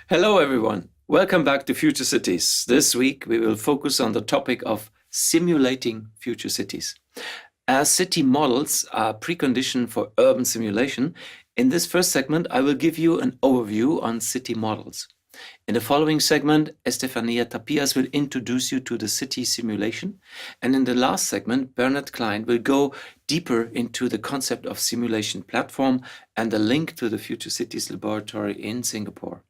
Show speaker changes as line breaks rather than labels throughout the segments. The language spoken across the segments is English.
Hello everyone, welcome back to Future Cities. This week we will focus on the topic of simulating future cities. As city models are a precondition for urban simulation, in this first segment I will give you an overview on city models. In the following segment, Estefania Tapias will introduce you to the city simulation, and in the last segment, Bernard Klein will go deeper into the concept of simulation platform and the link to the Future Cities Laboratory in Singapore.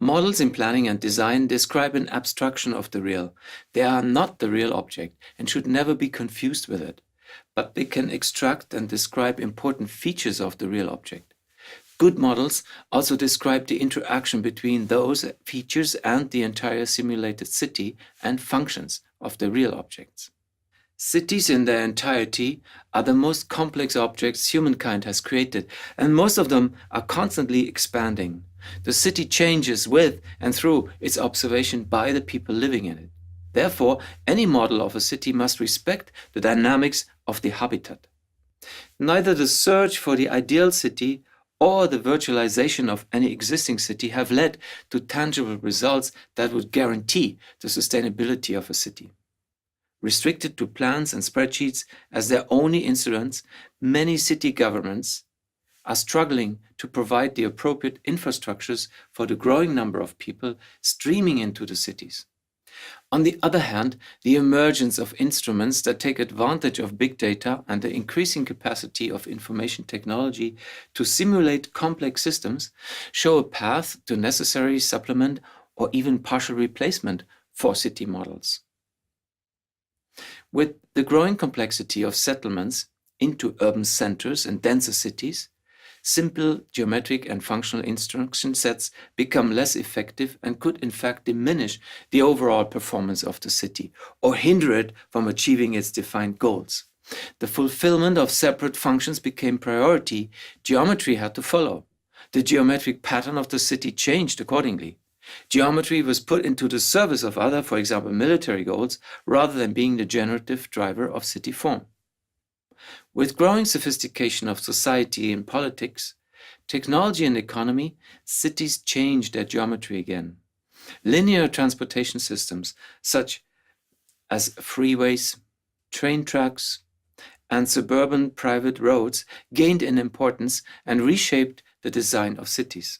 Models in planning and design describe an abstraction of the real. They are not the real object and should never be confused with it, but they can extract and describe important features of the real object. Good models also describe the interaction between those features and the entire simulated city and functions of the real objects. Cities in their entirety are the most complex objects humankind has created, and most of them are constantly expanding. The city changes with and through its observation by the people living in it. Therefore, any model of a city must respect the dynamics of the habitat. Neither the search for the ideal city or the virtualization of any existing city have led to tangible results that would guarantee the sustainability of a city. Restricted to plans and spreadsheets as their only instruments, many city governments are struggling to provide the appropriate infrastructures for the growing number of people streaming into the cities. On the other hand, the emergence of instruments that take advantage of big data and the increasing capacity of information technology to simulate complex systems show a path to necessary supplement or even partial replacement for city models. With the growing complexity of settlements into urban centers and denser cities, simple geometric and functional instruction sets become less effective and could in fact diminish the overall performance of the city or hinder it from achieving its defined goals. The fulfillment of separate functions became priority. Geometry had to follow. The geometric pattern of the city changed accordingly. Geometry was put into the service of other, for example, military goals, rather than being the generative driver of city form. With growing sophistication of society and politics, technology and economy, cities change their geometry again. Linear transportation systems, such as freeways, train tracks, and suburban private roads, gained in importance and reshaped the design of cities.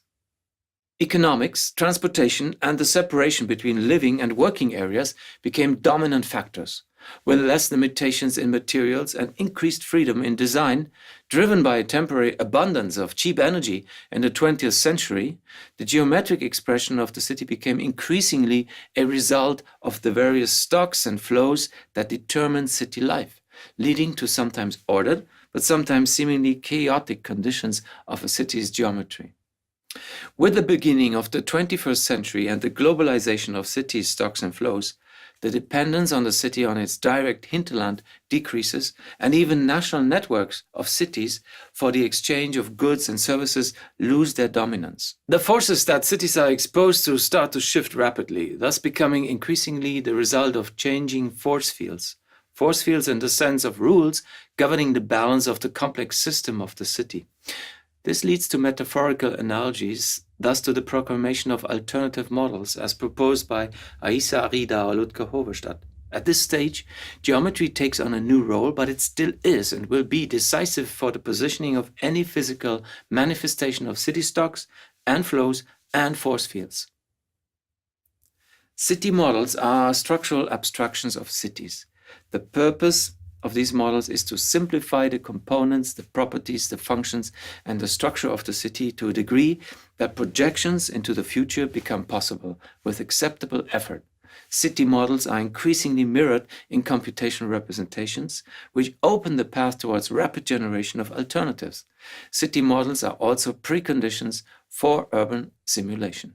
Economics, transportation, and the separation between living and working areas became dominant factors. With less limitations in materials and increased freedom in design, driven by a temporary abundance of cheap energy in the 20th century, the geometric expression of the city became increasingly a result of the various stocks and flows that determine city life, leading to sometimes ordered, but sometimes seemingly chaotic conditions of a city's geometry. With the beginning of the 21st century and the globalization of cities' stocks and flows, the dependence on the city on its direct hinterland decreases, and even national networks of cities for the exchange of goods and services lose their dominance. The forces that cities are exposed to start to shift rapidly, thus becoming increasingly the result of changing force fields. Force fields in the sense of rules governing the balance of the complex system of the city. This leads to metaphorical analogies, thus to the proclamation of alternative models as proposed by Aisa Arida or Ludger Hoverstadt. At this stage, geometry takes on a new role, but it still is and will be decisive for the positioning of any physical manifestation of city stocks and flows and force fields. City models are structural abstractions of cities. The purpose of these models is to simplify the components, the properties, the functions, and the structure of the city to a degree that projections into the future become possible with acceptable effort. City models are increasingly mirrored in computational representations, which open the path towards rapid generation of alternatives. City models are also preconditions for urban simulation.